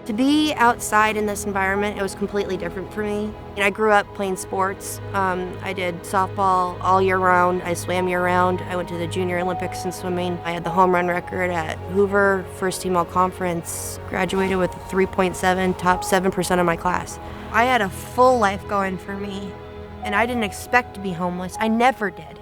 To be outside in this environment, it was completely different for me. And I grew up playing sports. I did softball all year round. I swam year round. I went to the Junior Olympics in swimming. I had the home run record at Hoover, first team all conference. Graduated with a 3.7, top 7% of my class. I had a full life going for me, and I didn't expect to be homeless. I never did.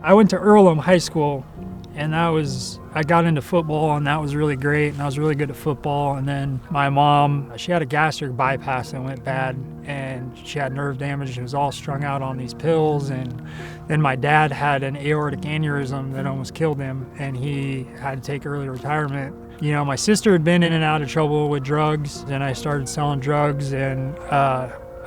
I went to Earlham High School, and I got into football, and that was really great, and I was really good at football. And then my mom, she had a gastric bypass that went bad, and she had nerve damage. She was all strung out on these pills. And then my dad had an aortic aneurysm that almost killed him, and he had to take early retirement. You know, my sister had been in and out of trouble with drugs, and I started selling drugs, and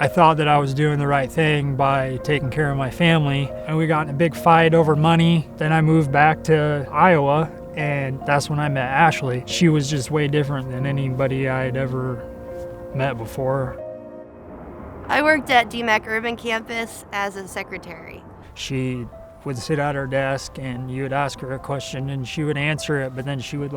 I thought that I was doing the right thing by taking care of my family. And we got in a big fight over money. Then I moved back to Iowa, and that's when I met Ashley. She was just way different than anybody I'd ever met before. I worked at DMAC Urban Campus as a secretary. She would sit at her desk, and you would ask her a question, and she would answer it, but then she would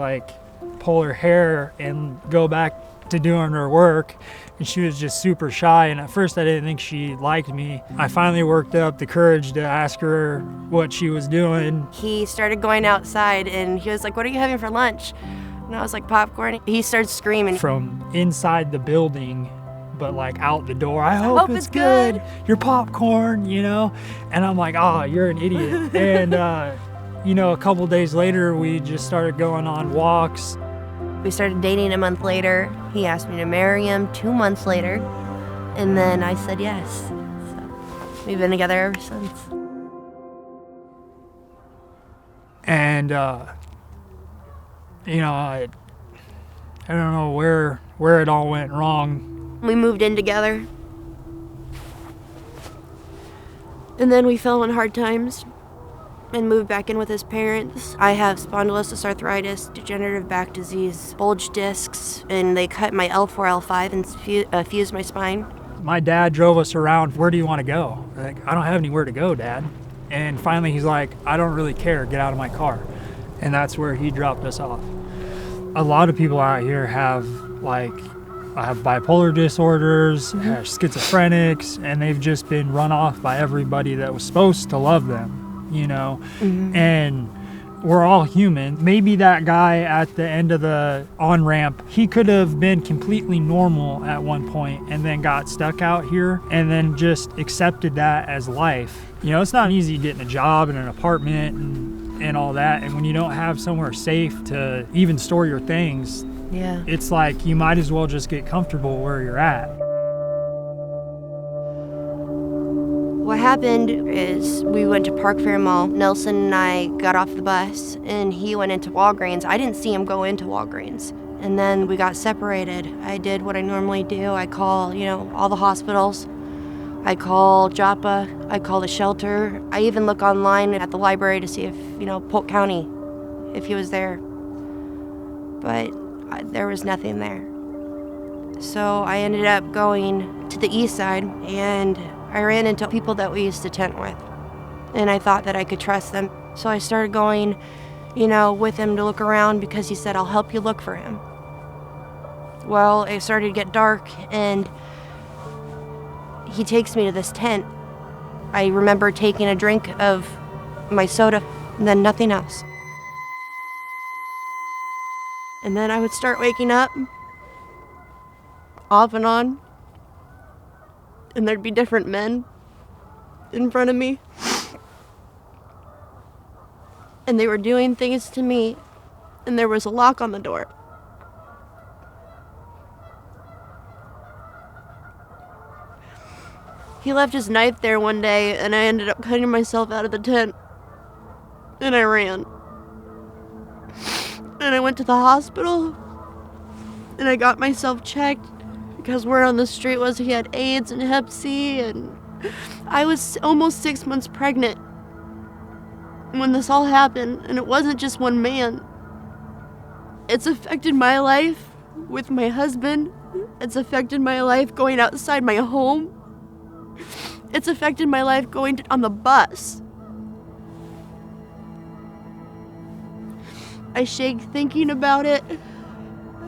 pull her hair and go back to doing her work, and she was just super shy. And at first I didn't think she liked me. I finally worked up the courage to ask her what she was doing. He started going outside, and he was like, "What are you having for lunch?" And I was like, "Popcorn." He started screaming. From inside the building, but out the door, I hope it's good. Your popcorn, you know? And I'm like, "Oh, you're an idiot." And a couple days later, we just started going on walks. We started dating a month later. He asked me to marry him 2 months later, and then I said yes. So we've been together ever since. And I don't know where it all went wrong. We moved in together, and then we fell in hard times and moved back in with his parents. I have spondylosis arthritis, degenerative back disease, bulge discs, and they cut my L4, L5 and fused my spine. My dad drove us around. Where do you want to go? I don't have anywhere to go, Dad. And finally he's like, I don't really care, get out of my car. And that's where he dropped us off. A lot of people out here have bipolar disorders, have schizophrenics, and they've just been run off by everybody that was supposed to love them. And we're all human. Maybe that guy at the end of the on-ramp, he could have been completely normal at one point and then got stuck out here and then just accepted that as life. It's not easy getting a job and an apartment and all that. And when you don't have somewhere safe to even store your things, it's like you might as well just get comfortable where you're at. What happened is we went to Park Fair Mall. Nelson and I got off the bus, and he went into Walgreens. I didn't see him go into Walgreens. And then we got separated. I did what I normally do. I call, all the hospitals. I call Joppa. I call the shelter. I even look online at the library to see if, Polk County, if he was there. But there was nothing there. So I ended up going to the east side, and I ran into people that we used to tent with, and I thought that I could trust them. So I started going, with him to look around because he said, I'll help you look for him. Well, it started to get dark, and he takes me to this tent. I remember taking a drink of my soda and then nothing else. And then I would start waking up, off and on. And there'd be different men in front of me. And they were doing things to me, and there was a lock on the door. He left his knife there one day, and I ended up cutting myself out of the tent. And I ran. And I went to the hospital, and I got myself checked. Because word on the street was he had AIDS and Hep C, and I was almost 6 months pregnant when this all happened, and it wasn't just one man. It's affected my life with my husband. It's affected my life going outside my home. It's affected my life going on the bus. I shake thinking about it.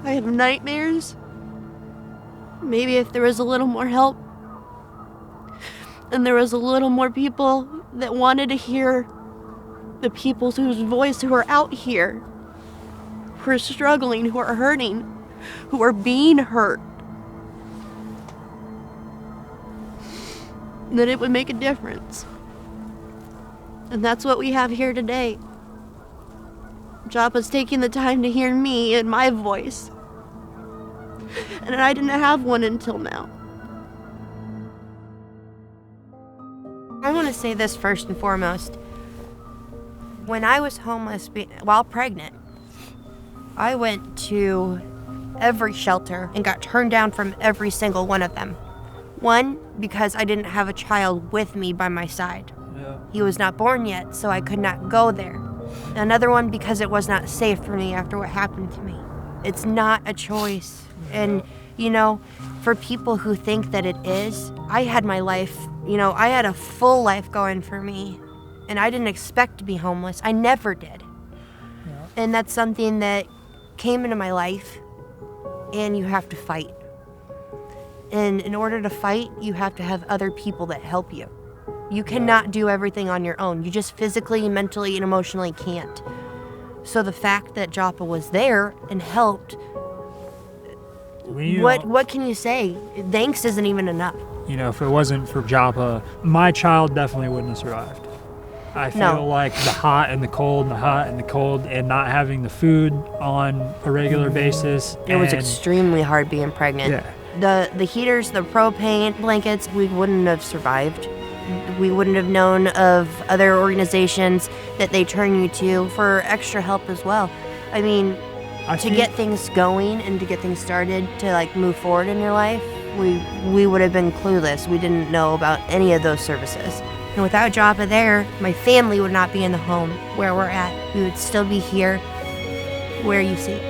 I have nightmares. Maybe if there was a little more help and there was a little more people that wanted to hear the people whose voice who are out here, who are struggling, who are hurting, who are being hurt, that it would make a difference. And that's what we have here today. Joppa's taking the time to hear me and my voice. And I didn't have one until now. I want to say this first and foremost. When I was homeless while pregnant, I went to every shelter and got turned down from every single one of them. One, because I didn't have a child with me by my side. Yeah. He was not born yet, so I could not go there. Another one, because it was not safe for me after what happened to me. It's not a choice. And, you know, for people who think that it is, I had my life, I had a full life going for me. And I didn't expect to be homeless. I never did. Yeah. And that's something that came into my life, and you have to fight. And in order to fight, you have to have other people that help you. You cannot do everything on your own. You just physically, mentally, and emotionally can't. So the fact that Joppa was there and helped, what can you say? Thanks isn't even enough. If it wasn't for Joppa, my child definitely wouldn't have survived. I feel like the hot and the cold and the hot and the cold and not having the food on a regular basis. It was extremely hard being pregnant. Yeah. The heaters, the propane blankets, we wouldn't have survived. We wouldn't have known of other organizations that they turn you to for extra help as well. I mean, to get things going and to get things started, to move forward in your life, we would have been clueless. We didn't know about any of those services. And without Joppa there, my family would not be in the home where we're at. We would still be here where you see.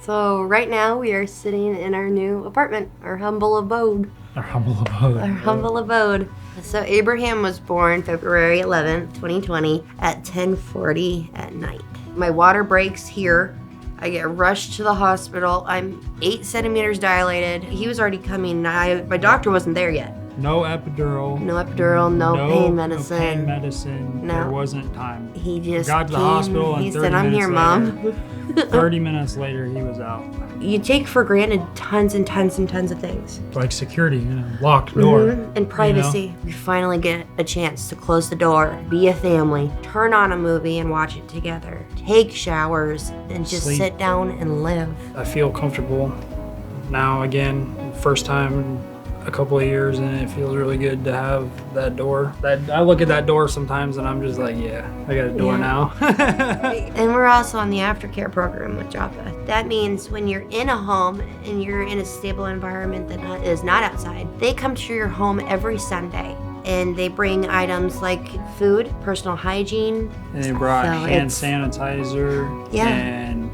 So right now we are sitting in our new apartment, our humble abode. Our humble abode. Our humble abode. So Abraham was born February 11th, 2020 at 10:40 at night. My water breaks here. I get rushed to the hospital. I'm 8 centimeters dilated. He was already coming. My doctor wasn't there yet. No epidural. No epidural, no pain medicine. No pain medicine. No. There wasn't time. He just got to the came, hospital and he 30 said, "I'm minutes here, later, Mom." 30 minutes later, he was out. You take for granted tons and tons and tons of things. Like security, locked door. And privacy. We finally get a chance to close the door, be a family, turn on a movie and watch it together, take showers, and just Sleep. sit down and live. I feel comfortable now again, first time in a couple of years, and it feels really good to have that door. I look at that door sometimes and I'm just like, yeah, I got a door now. And we're also on the aftercare program with Joppa. That means when you're in a home and you're in a stable environment that is not outside, they come to your home every Sunday. And they bring items like food, personal hygiene. And they brought So hand it's- sanitizer and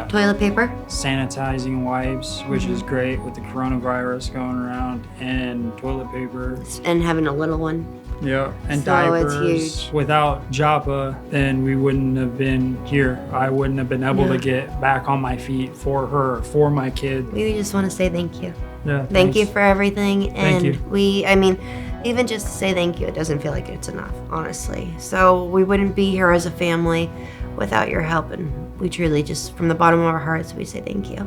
Toilet paper. sanitizing wipes, which is great with the coronavirus going around, and toilet paper. And having a little one. Yeah, and So it's diapers. huge. Without Joppa, then we wouldn't have been here. I wouldn't have been able to get back on my feet for her, for my kid. We just want to say thank you. Yeah, Thank you thanks. for everything. And you. Even just to say thank you, it doesn't feel like it's enough, honestly. So we wouldn't be here as a family without your help. And we truly just, from the bottom of our hearts, we say thank you.